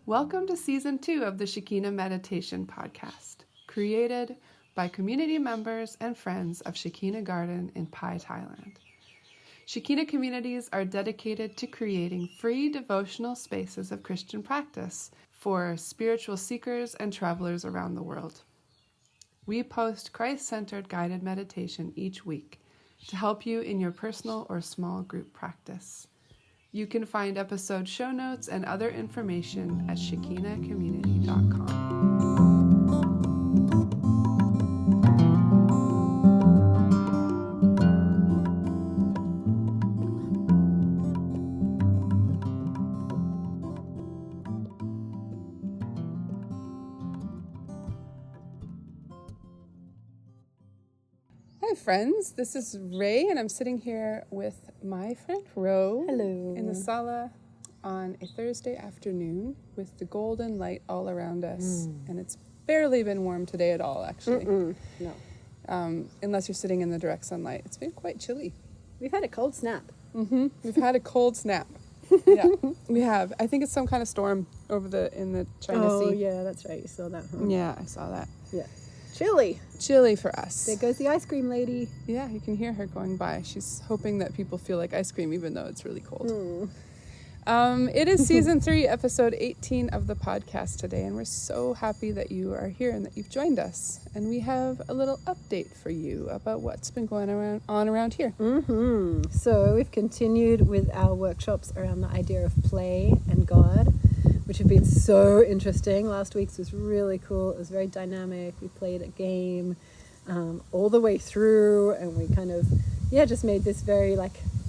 Welcome to Season 2 of the Shekina Meditation Podcast, created by community members and friends of Shekina Garden in Pai, Thailand. Shekina communities are dedicated to creating free devotional spaces of Christian practice for spiritual seekers and travelers around the world. We post Christ-centered guided meditation each week to help you in your personal or small group practice. You can find episode show notes and other information at shekina.com. Hi friends, this is Ray and I'm sitting here with my friend Ro. Hello. In the sala on a Thursday afternoon with the golden light all around us. And it's barely been warm today at all, actually. No. Unless you're sitting in the direct sunlight. It's been quite chilly. We've had a cold snap. We've had a cold snap. Yeah, we have. I think it's some kind of storm over in the China Sea. Oh, yeah, that's right. You saw that, huh? Yeah, I saw that. Yeah. Chilly. Chilly for us. There goes the ice cream lady. Yeah, you can hear her going by. She's hoping that people feel like ice cream even though it's really cold. It is season 3, episode 18 of the podcast today, and we're so happy that you are here and that you've joined us. And we have a little update for you about what's been going on around here. So we've continued with our workshops around the idea of play and God, which have been so interesting. Last week's was really cool. It was very dynamic. We played a game all the way through, and we kind of, just made this very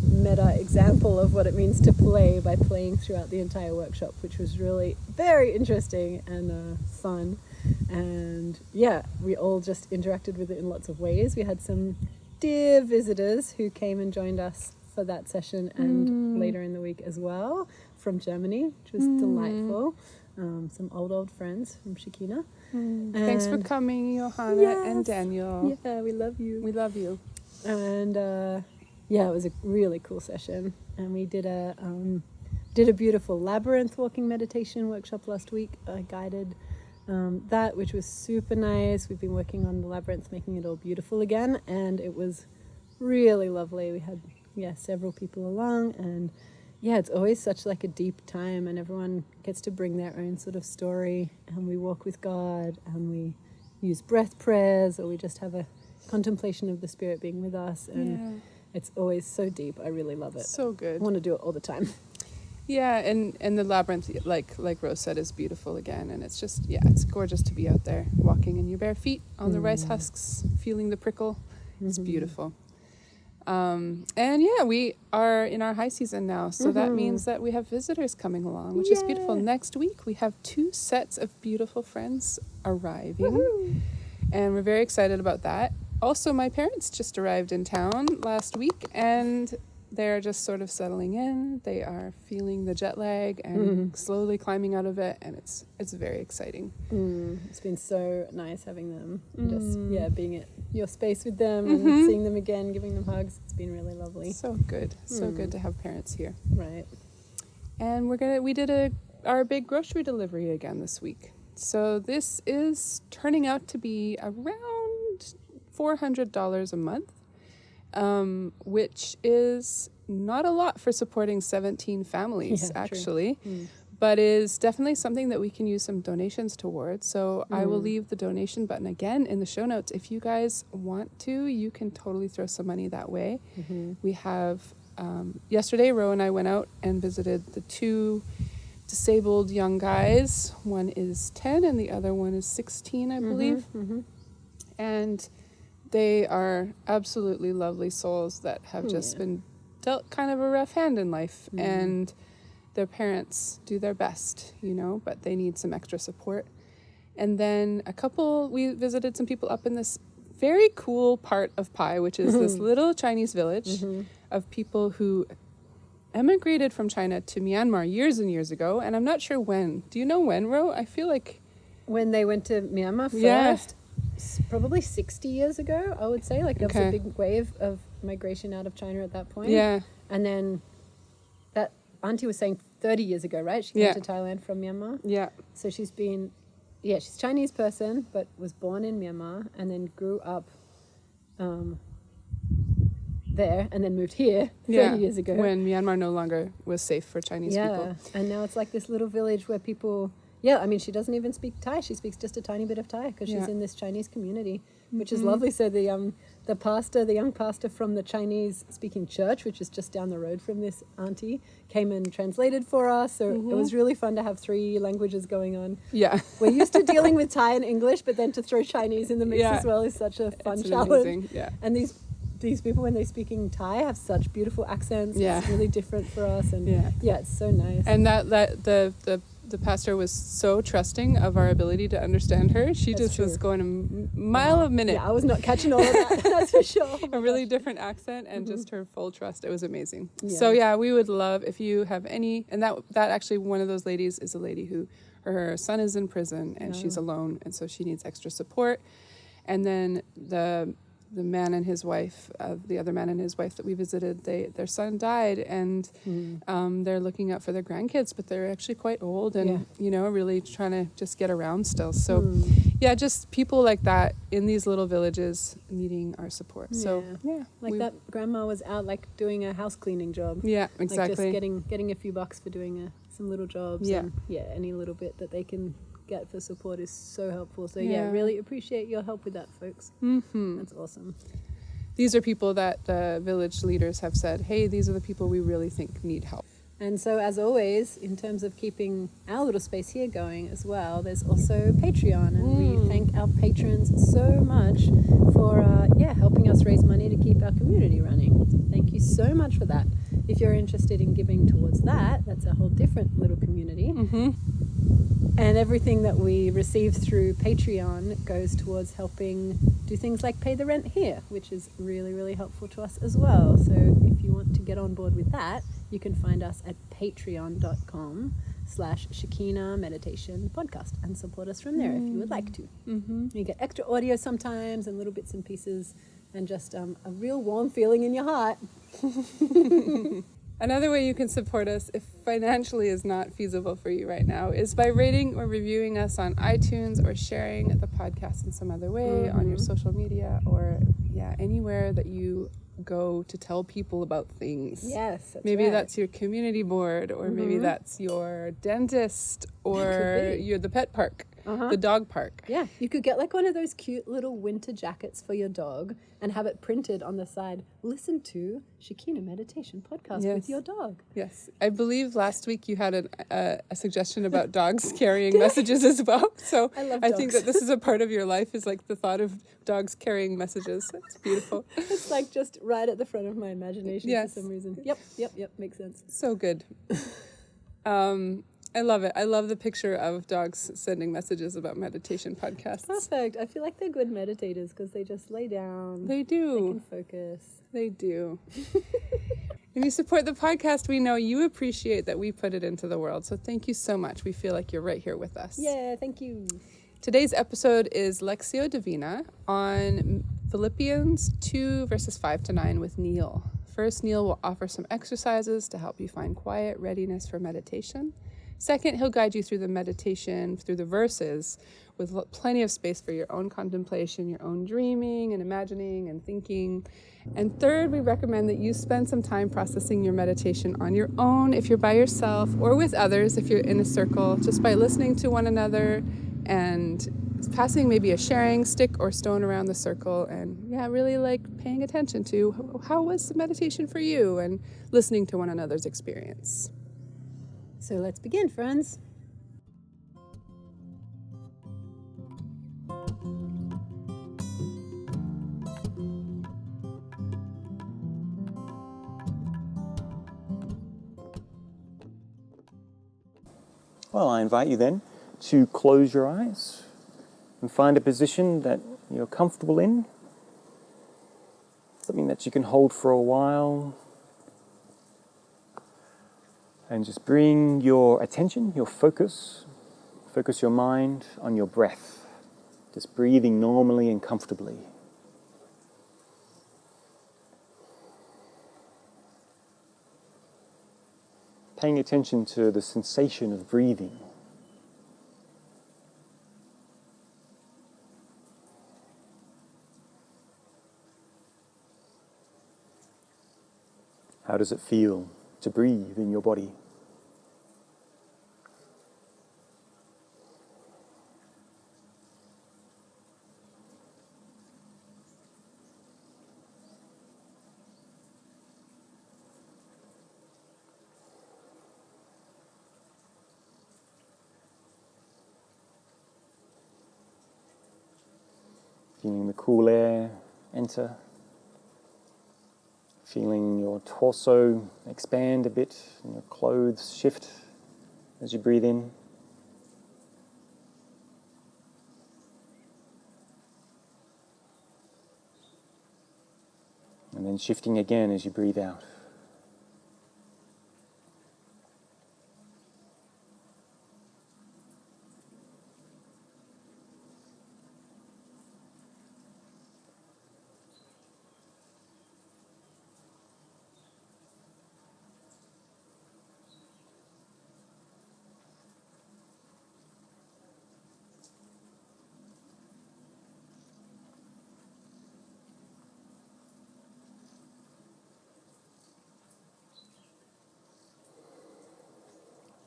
meta example of what it means to play by playing throughout the entire workshop, which was really very interesting and fun. And we all just interacted with it in lots of ways. We had some dear visitors who came and joined us for that session and later in the week as well, from Germany, which was delightful. Some old friends from Shekina. Thanks for coming, Johanna and Daniel. Yeah, we love you. We love you. And it was a really cool session. And we did a beautiful labyrinth walking meditation workshop last week. I guided that, which was super nice. We've been working on the labyrinth, making it all beautiful again, and it was really lovely. We had several people along, and it's always such a deep time, and everyone gets to bring their own sort of story, and we walk with God, and we use breath prayers, or we just have a contemplation of the Spirit being with us, and it's always so deep. I really love it. So good. I want to do it all the time. Yeah, and the labyrinth, like Rose said, is beautiful again, and it's just, it's gorgeous to be out there walking in your bare feet on the rice husks, feeling the prickle. It's beautiful. We are in our high season now, so that means that we have visitors coming along, which is beautiful. Next week, we have 2 sets of beautiful friends arriving, and we're very excited about that. Also, my parents just arrived in town last week, and they're just sort of settling in. They are feeling the jet lag and slowly climbing out of it, and it's very exciting. It's been so nice having them, just being at your space with them and seeing them again, giving them hugs. It's been really lovely. So good to have parents here. Right. And we did our big grocery delivery again this week. So this is turning out to be around $400 a month. Which is not a lot for supporting 17 families, actually, but is definitely something that we can use some donations towards. So I will leave the donation button again in the show notes. If you guys want to, you can totally throw some money that way. We have, yesterday, Ro and I went out and visited the 2 disabled young guys. One is 10 and the other one is 16, I believe. And they are absolutely lovely souls that have just been dealt kind of a rough hand in life, and their parents do their best, but they need some extra support. And then we visited some people up in this very cool part of Pai, which is this little Chinese village of people who emigrated from China to Myanmar years and years ago, and I'm not sure when. Do you know when, Ro? I feel like when they went to Myanmar first, probably 60 years ago, I would say. There was a big wave of migration out of China at that point. Yeah. And then Auntie was saying 30 years ago, right? She came to Thailand from Myanmar. Yeah. So she's been, she's a Chinese person, but was born in Myanmar and then grew up there and then moved here 30 years ago. When Myanmar no longer was safe for Chinese people. Yeah, and now it's like this little village where people, I mean, she doesn't even speak Thai. She speaks just a tiny bit of Thai because she's in this Chinese community, which is lovely. So the young pastor from the Chinese-speaking church, which is just down the road from this auntie, came and translated for us. So it was really fun to have 3 languages going on. Yeah. We're used to dealing with Thai and English, but then to throw Chinese in the mix as well is such a fun challenge. Amazing. Yeah. And these people, when they're speaking Thai, have such beautiful accents. Yeah. It's really different for us. And it's so nice. And that the pastor was so trusting of our ability to understand her. She just was going a mile a minute. Yeah, I was not catching all of that, that's for sure. A really different accent and just her full trust. It was amazing. Yeah. So we would love if you have any, and that actually one of those ladies is a lady who her son is in prison and she's alone, and so she needs extra support. And then the man and his wife, the other man and his wife that we visited, their son died, and they're looking out for their grandkids, but they're actually quite old and, really trying to just get around still. So, just people like that in these little villages needing our support. So, that grandma was out, doing a house cleaning job. Yeah, exactly. Just getting a few bucks for doing some little jobs. Yeah. And, any little bit that they can get for support is so helpful. So really appreciate your help with that, folks. That's awesome. These are people that the village leaders have said, hey, these are the people we really think need help. And so as always, in terms of keeping our little space here going as well, there's also Patreon, and we thank our patrons so much for helping us raise money to keep our community running. So thank you so much for that. If you're interested in giving towards that, that's a whole different little community. And everything that we receive through Patreon goes towards helping do things like pay the rent here, which is really, really helpful to us as well. So if you want to get on board with that, you can find us at patreon.com/Shekina Meditation Podcast and support us from there if you would like to. You get extra audio sometimes and little bits and pieces and just a real warm feeling in your heart. Another way you can support us, if financially is not feasible for you right now, is by rating or reviewing us on iTunes or sharing the podcast in some other way on your social media or anywhere that you go to tell people about things. Yes, maybe that's your community board, or maybe that's your dentist, or you're the pet park. The dog park. Yeah, you could get one of those cute little winter jackets for your dog and have it printed on the side. Listen to Shekina Meditation Podcast with your dog. Yes. I believe last week you had a suggestion about dogs carrying messages as well. So I think that this is a part of your life, is the thought of dogs carrying messages. It's beautiful. It's just right at the front of my imagination for some reason. Yep, makes sense. So good. I love it. I love the picture of dogs sending messages about meditation podcasts. Perfect. I feel like they're good meditators because they just lay down. They do. They can focus. They do. If you support the podcast, we know you appreciate that we put it into the world. So thank you so much. We feel like you're right here with us. Yeah, thank you. Today's episode is lectio divina on Philippians 2 verses 5-9 with Neil. First, Neil will offer some exercises to help you find quiet readiness for meditation. Second, he'll guide you through the meditation, through the verses, with plenty of space for your own contemplation, your own dreaming and imagining and thinking. And third, we recommend that you spend some time processing your meditation on your own if you're by yourself, or with others if you're in a circle, just by listening to one another and passing maybe a sharing stick or stone around the circle, and really paying attention to how was the meditation for you and listening to one another's experience. So let's begin, friends. Well, I invite you then to close your eyes and find a position that you're comfortable in, something that you can hold for a while. And just bring your attention, your focus your mind on your breath. Just breathing normally and comfortably. paying attention to the sensation of breathing. How does it feel to breathe in your body? Feeling the cool air enter. Feeling your torso expand a bit and your clothes shift as you breathe in. And then shifting again as you breathe out.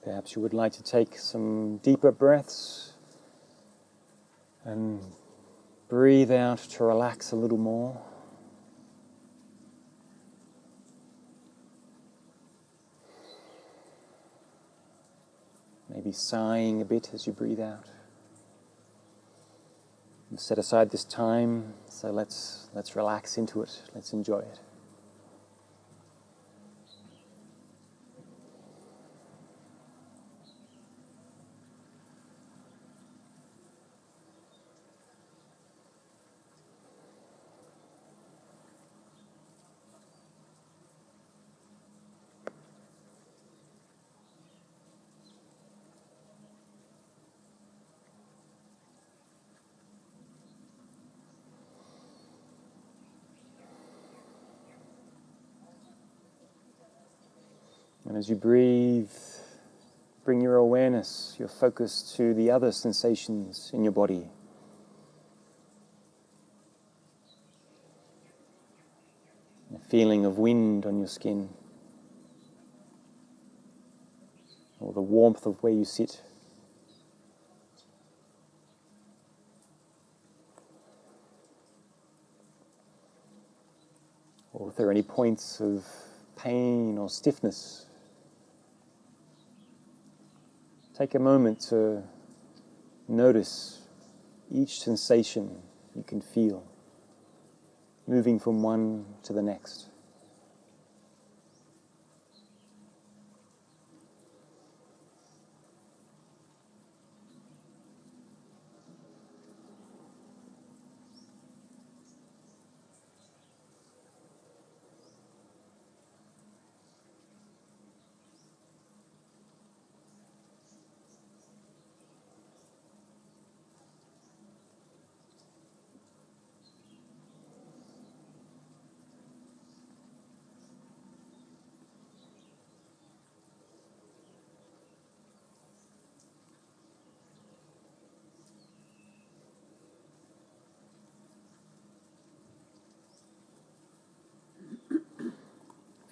Perhaps you would like to take some deeper breaths and breathe out to relax a little more. Maybe sighing a bit as you breathe out. We've set aside this time, so let's relax into it. Let's enjoy it. And as you breathe, bring your awareness, your focus to the other sensations in your body. The feeling of wind on your skin, or the warmth of where you sit. Or if there are any points of pain or stiffness, take a moment to notice each sensation you can feel, moving from one to the next.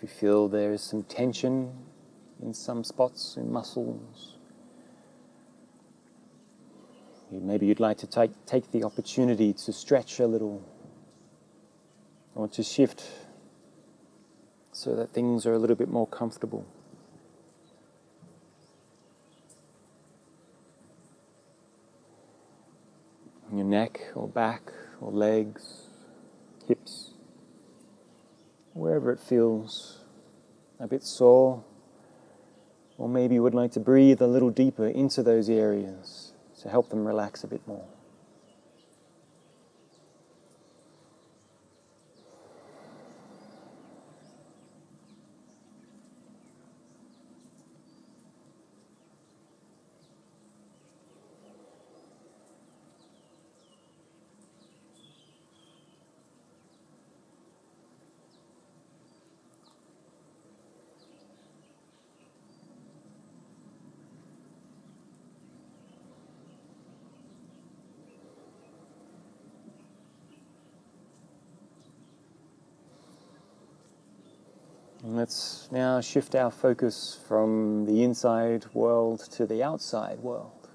If you feel there is some tension in some spots, in muscles, maybe you'd like to take the opportunity to stretch a little, or to shift so that things are a little bit more comfortable. Your neck or back or legs, hips, wherever it feels a bit sore, or maybe you would like to breathe a little deeper into those areas to help them relax a bit more. And let's now shift our focus from the inside world to the outside world,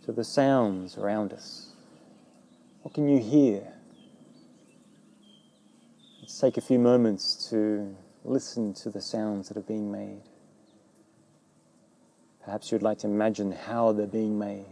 to the sounds around us. What can you hear? Let's take a few moments to listen to the sounds that are being made. Perhaps you'd like to imagine how they're being made.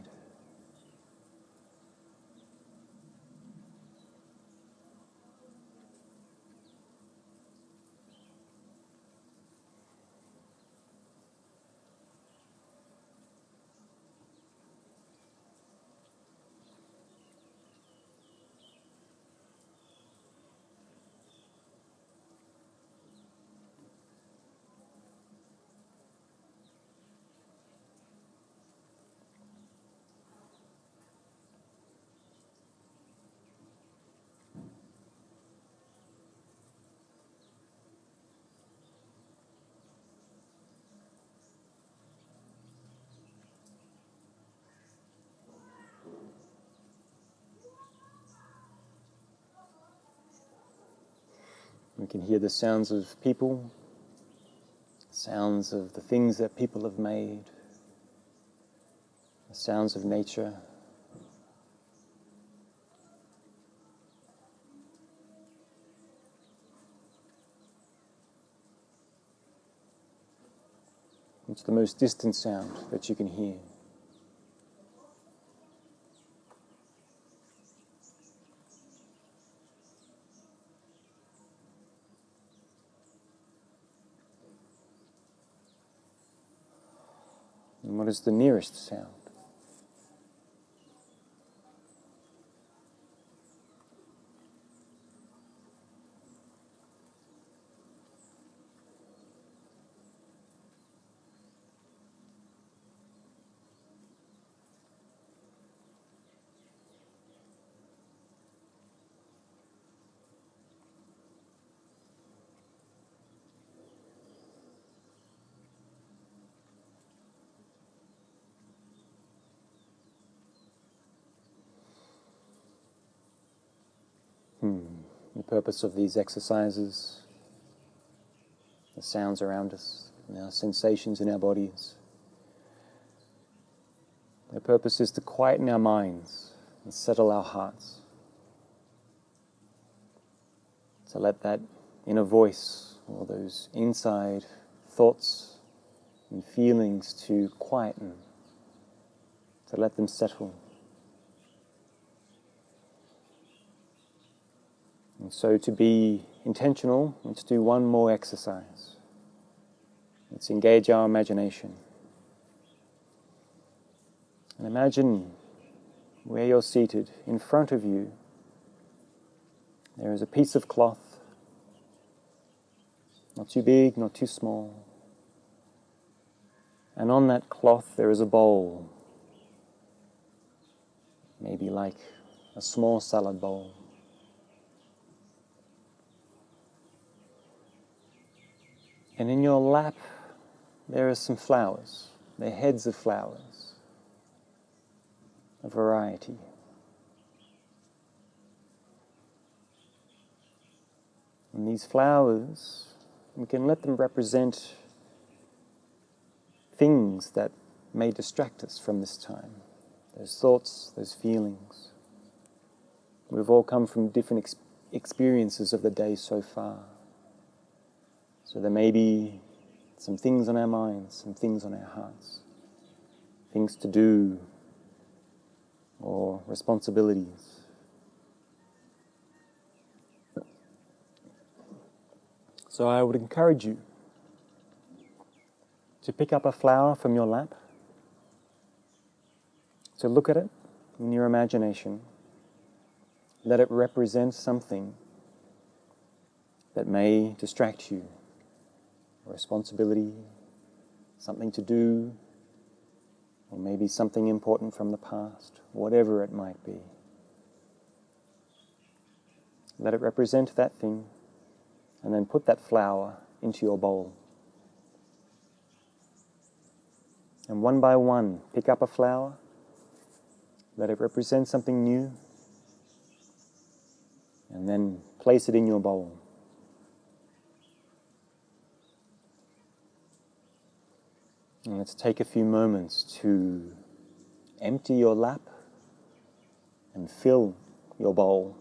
We can hear the sounds of people, sounds of the things that people have made, the sounds of nature. What's the most distant sound that you can hear? And what is the nearest sound? The purpose of these exercises, the sounds around us, and our sensations in our bodies. Their purpose is to quieten our minds and settle our hearts. To let that inner voice, or those inside thoughts and feelings to quieten, to let them settle. And so to be intentional, let's do one more exercise. Let's engage our imagination. And imagine where you're seated, in front of you, there is a piece of cloth, not too big, not too small. And on that cloth there is a bowl, maybe like a small salad bowl. And in your lap, there are some flowers. They're heads of flowers, a variety. And these flowers, we can let them represent things that may distract us from this time. Those thoughts, those feelings. We've all come from different experiences of the day so far. So there may be some things on our minds, some things on our hearts, things to do, or responsibilities. So I would encourage you to pick up a flower from your lap, to look at it in your imagination, let it represent something that may distract you, a responsibility, something to do, or maybe something important from the past, whatever it might be. Let it represent that thing, and then put that flower into your bowl. And one by one, pick up a flower, let it represent something new, and then place it in your bowl. And let's take a few moments to empty your lap and fill your bowl.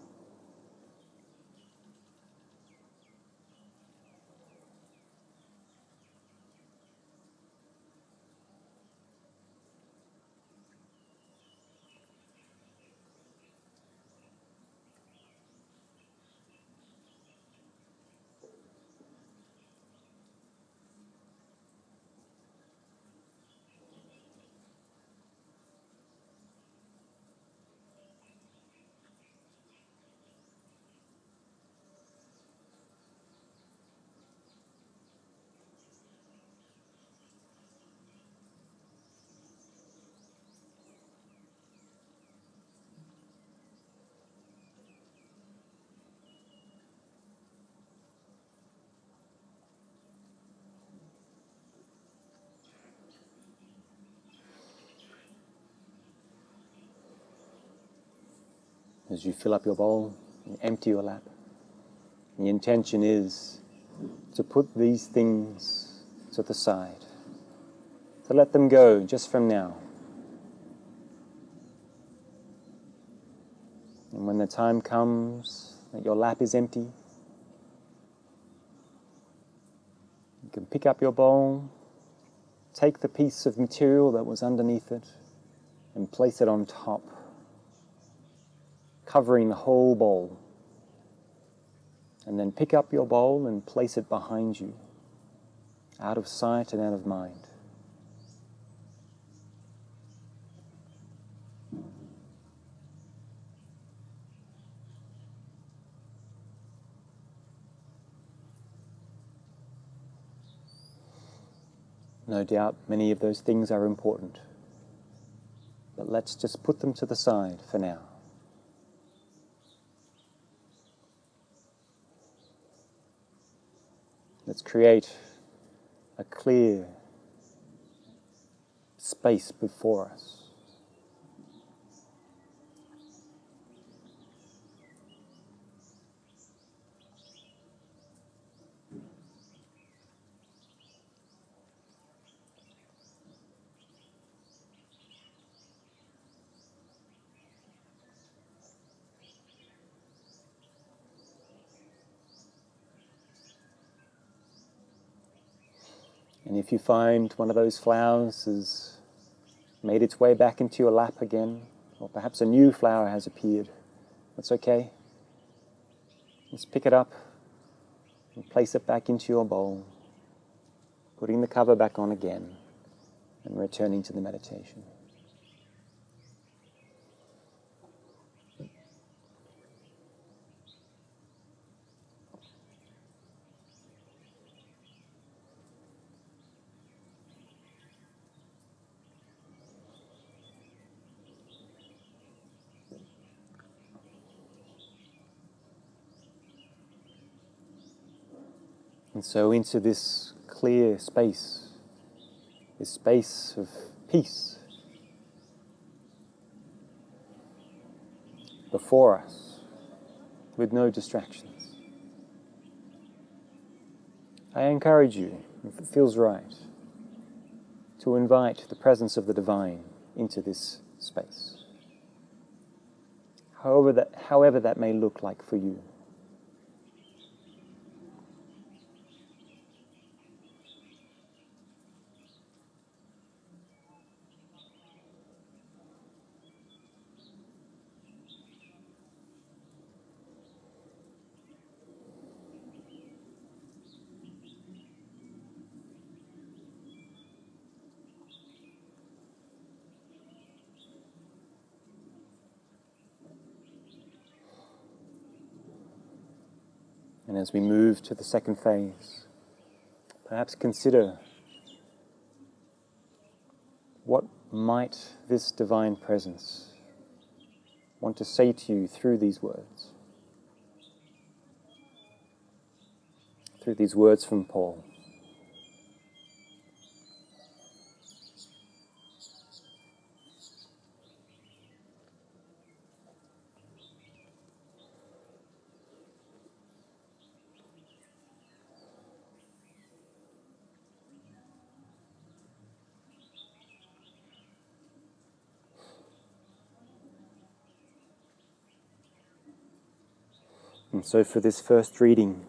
As you fill up your bowl and empty your lap, the intention is to put these things to the side, to let them go just from now. And when the time comes that your lap is empty, you can pick up your bowl, take the piece of material that was underneath it, and place it on top, covering the whole bowl. And then pick up your bowl and place it behind you, out of sight and out of mind. No doubt many of those things are important, but let's just put them to the side for now. Let's create a clear space before us. And if you find one of those flowers has made its way back into your lap again, or perhaps a new flower has appeared, that's okay. Just pick it up and place it back into your bowl, putting the cover back on again and returning to the meditation. And so into this clear space, this space of peace before us, with no distractions. I encourage you, if it feels right, to invite the presence of the divine into this space, however that may look like for you. And as we move to the second phase, perhaps consider what might this divine presence want to say to you through these words from Paul. And so for this first reading,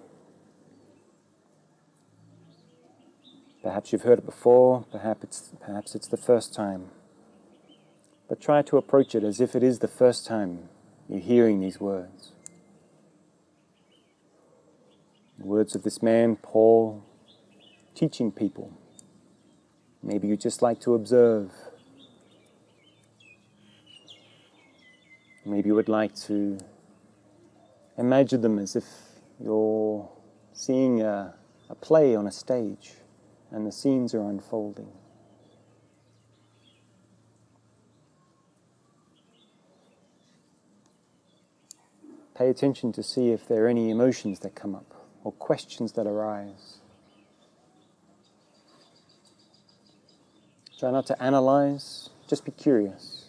perhaps you've heard it before, perhaps it's the first time, but try to approach it as if it is the first time you're hearing these words. The words of this man, Paul, teaching people. Maybe you just like to observe. Maybe you would like to imagine them as if you're seeing a play on a stage and the scenes are unfolding. Pay attention to see if there are any emotions that come up or questions that arise. Try not to analyze, just be curious.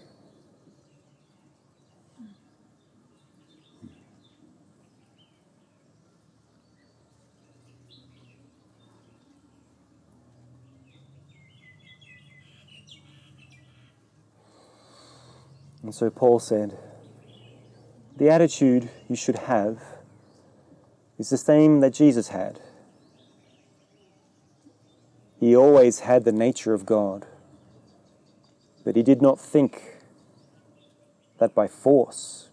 And so Paul said, the attitude you should have is the same that Jesus had. He always had the nature of God, but he did not think that by force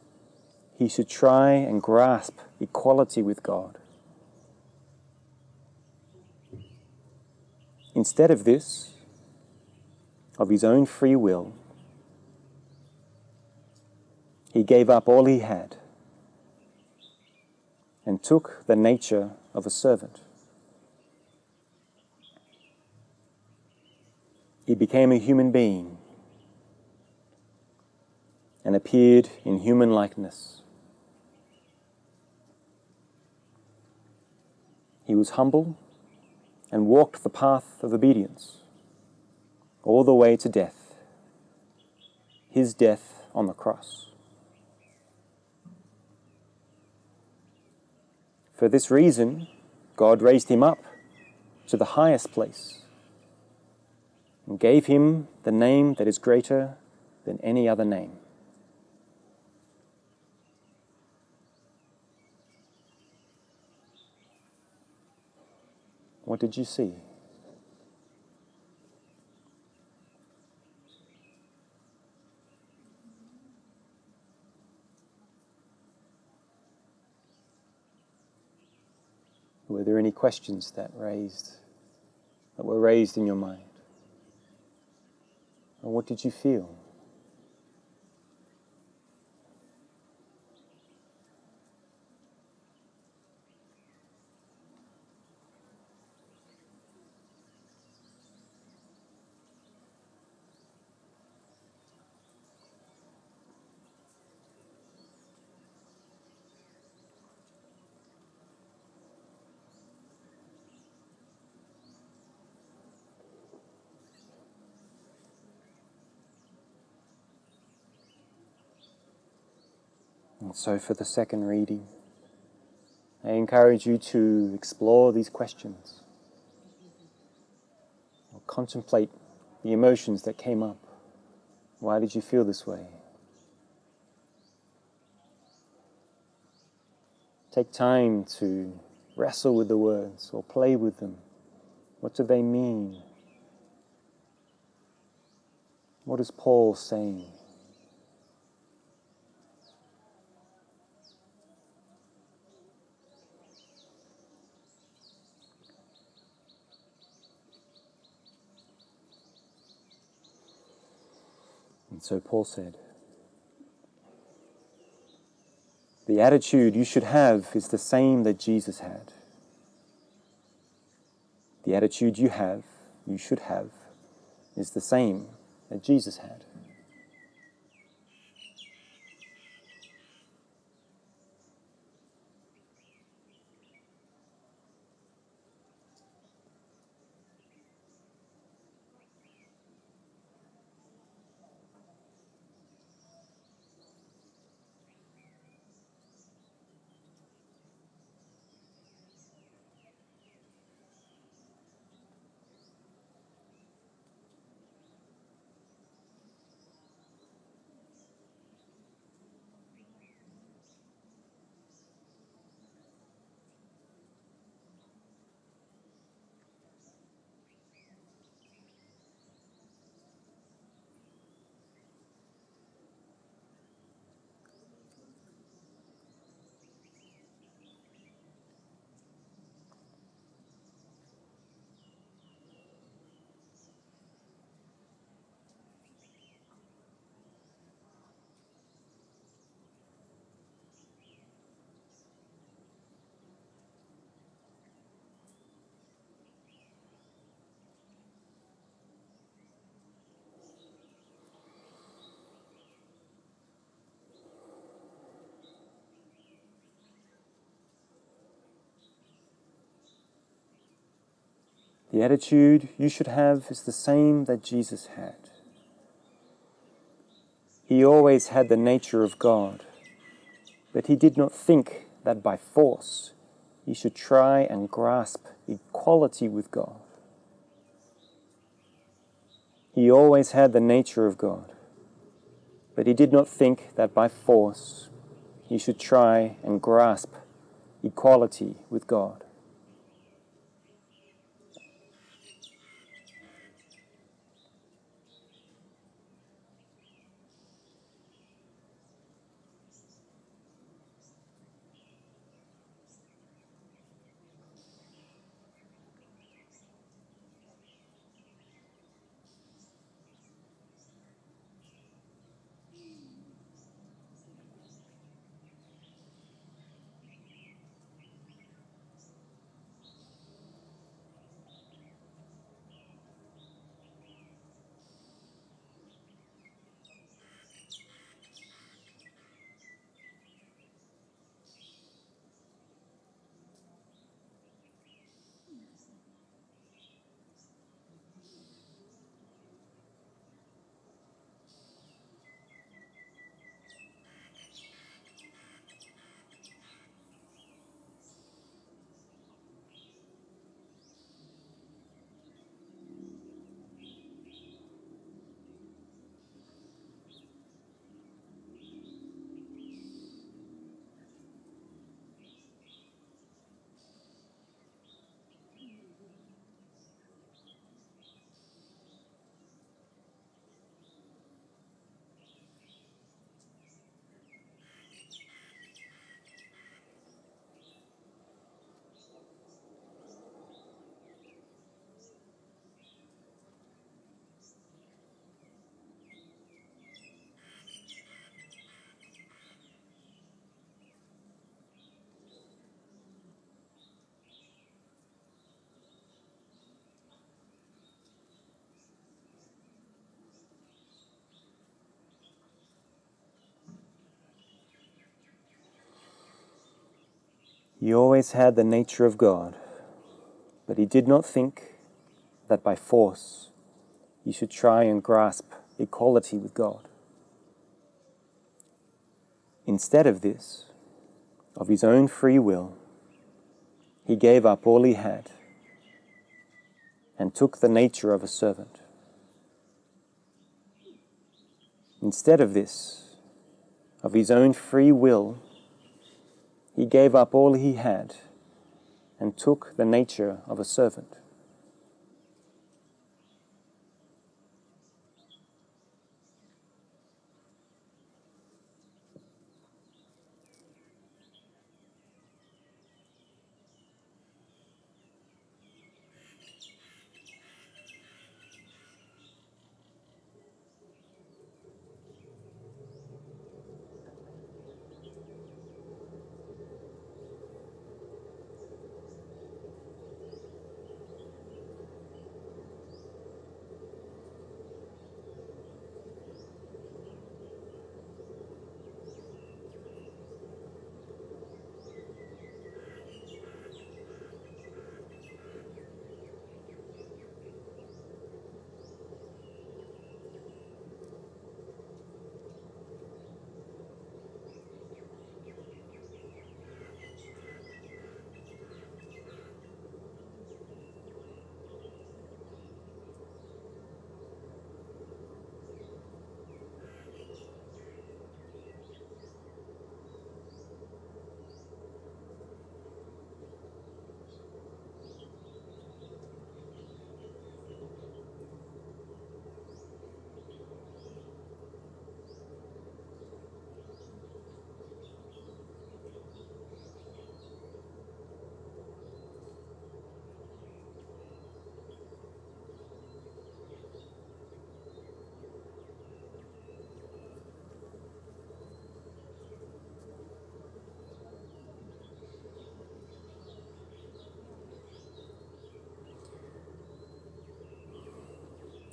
he should try and grasp equality with God. Instead of this, of his own free will, he gave up all he had and took the nature of a servant. He became a human being and appeared in human likeness. He was humble and walked the path of obedience all the way to death, his death on the cross. For this reason, God raised him up to the highest place and gave him the name that is greater than any other name. What did you see? Were there any questions that were raised in your mind? Or what did you feel? And so for the second reading, I encourage you to explore these questions, or contemplate the emotions that came up. Why did you feel this way? Take time to wrestle with the words or play with them. What do they mean? What is Paul saying? And so Paul said, the attitude you should have is the same that Jesus had. The attitude you should have, is the same that Jesus had. The attitude you should have is the same that Jesus had. He always had the nature of God, but he did not think that by force he should try and grasp equality with God. He always had the nature of God, but he did not think that by force he should try and grasp equality with God. He always had the nature of God, but he did not think that by force he should try and grasp equality with God. Instead of this, of his own free will, he gave up all he had and took the nature of a servant. Instead of this, of his own free will, he gave up all he had and took the nature of a servant.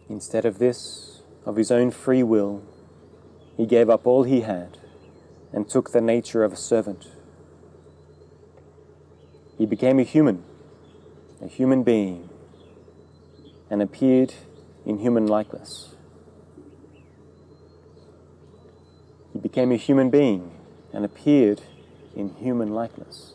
Instead of this, of his own free will, he gave up all he had and took the nature of a servant. He became a human being, and appeared in human likeness. He became a human being and appeared in human likeness.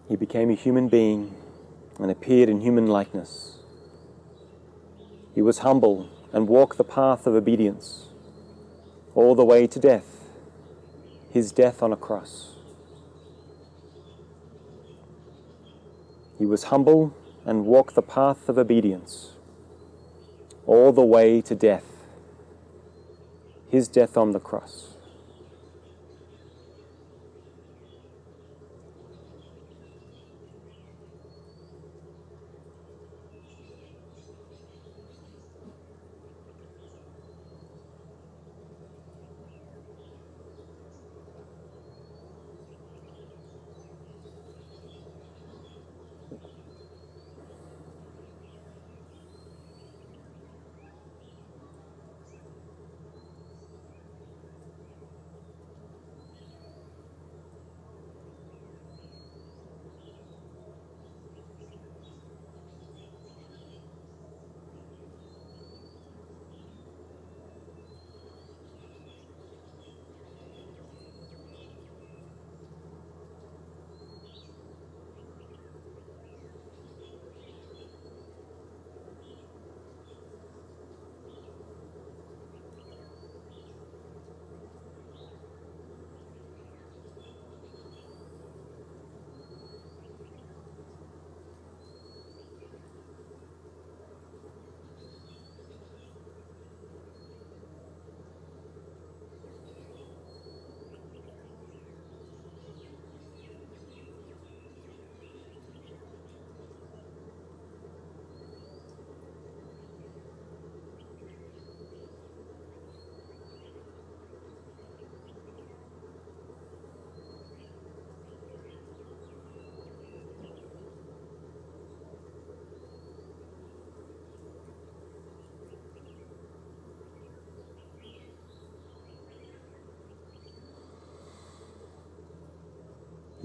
He became a human being and appeared in human likeness. He was humble and walked the path of obedience all the way to death, his death on a cross. He was humble and walked the path of obedience all the way to death, his death on the cross.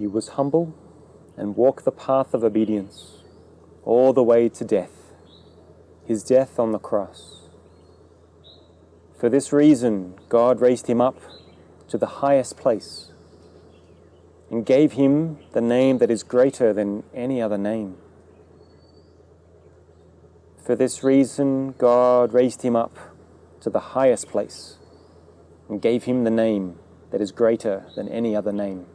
He was humble and walked the path of obedience all the way to death, his death on the cross. For this reason, God raised him up to the highest place and gave him the name that is greater than any other name. For this reason, God raised him up to the highest place and gave him the name that is greater than any other name.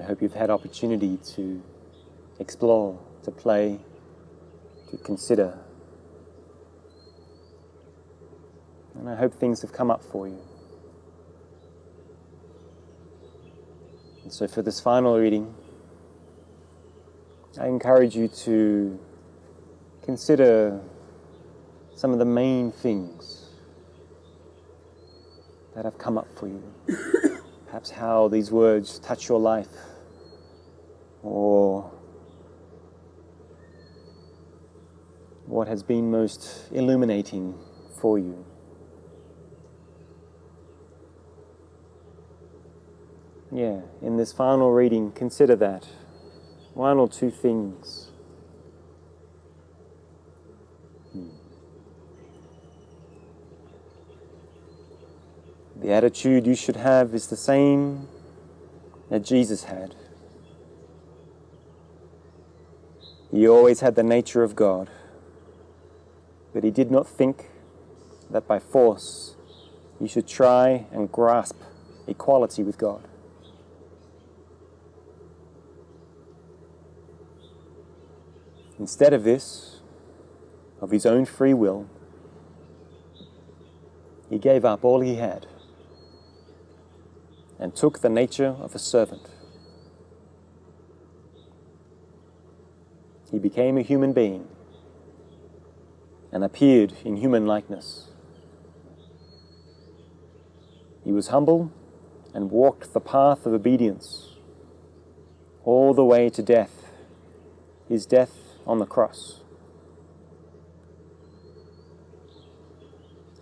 I hope you've had opportunity to explore, to play, to consider. And I hope things have come up for you. And so for this final reading, I encourage you to consider some of the main things that have come up for you. Perhaps how these words touch your life, or what has been most illuminating for you. Yeah, in this final reading, consider that. One or two things. The attitude you should have is the same that Jesus had. He always had the nature of God, but he did not think that by force he should try and grasp equality with God. Instead of this, of his own free will, he gave up all he had and took the nature of a servant. He became a human being and appeared in human likeness. He was humble and walked the path of obedience all the way to death, his death on the cross.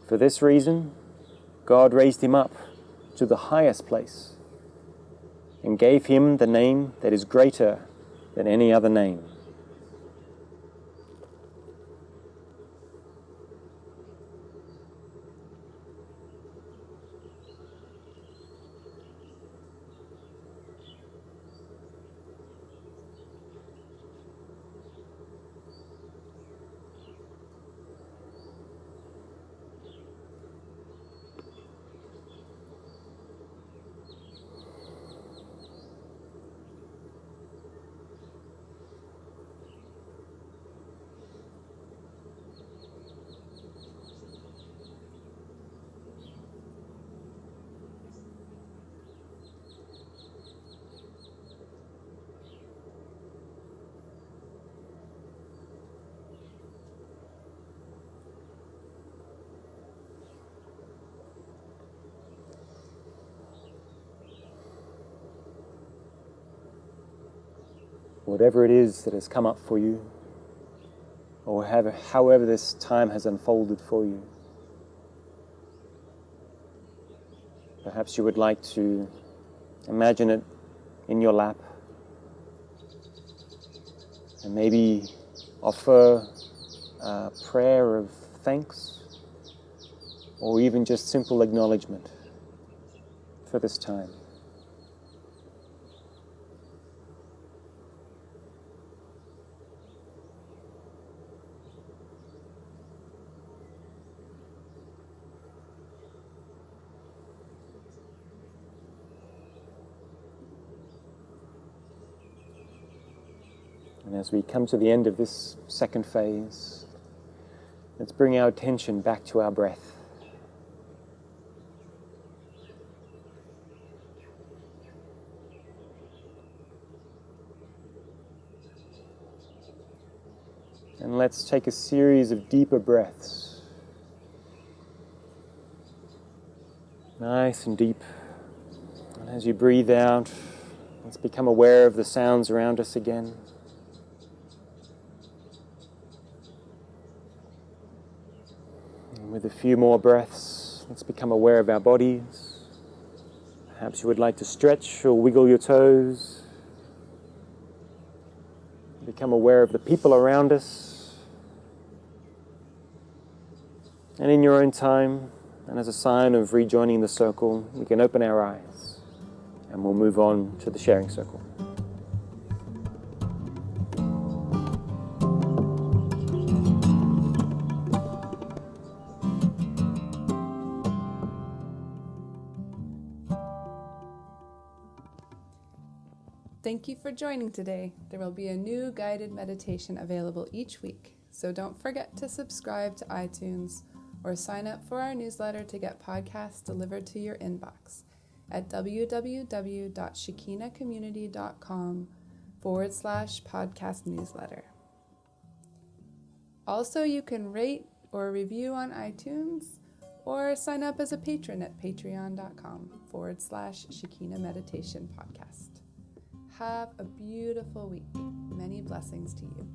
For this reason, God raised him up to the highest place and gave him the name that is greater than any other name. Whatever it is that has come up for you, or however this time has unfolded for you, perhaps you would like to imagine it in your lap and maybe offer a prayer of thanks or even just simple acknowledgement for this time. And as we come to the end of this second phase, let's bring our attention back to our breath. And let's take a series of deeper breaths. Nice and deep. And as you breathe out, let's become aware of the sounds around us again. And with a few more breaths, let's become aware of our bodies. Perhaps you would like to stretch or wiggle your toes. Become aware of the people around us. And in your own time, and as a sign of rejoining the circle, we can open our eyes and we'll move on to the sharing circle. Thank you for joining today. There will be a new guided meditation available each week, so don't forget to subscribe to iTunes or sign up for our newsletter to get podcasts delivered to your inbox at www.shekinacommunity.com/podcast newsletter. Also, you can rate or review on iTunes or sign up as a patron at patreon.com/Shekina Meditation Podcast. Have a beautiful week. Many blessings to you.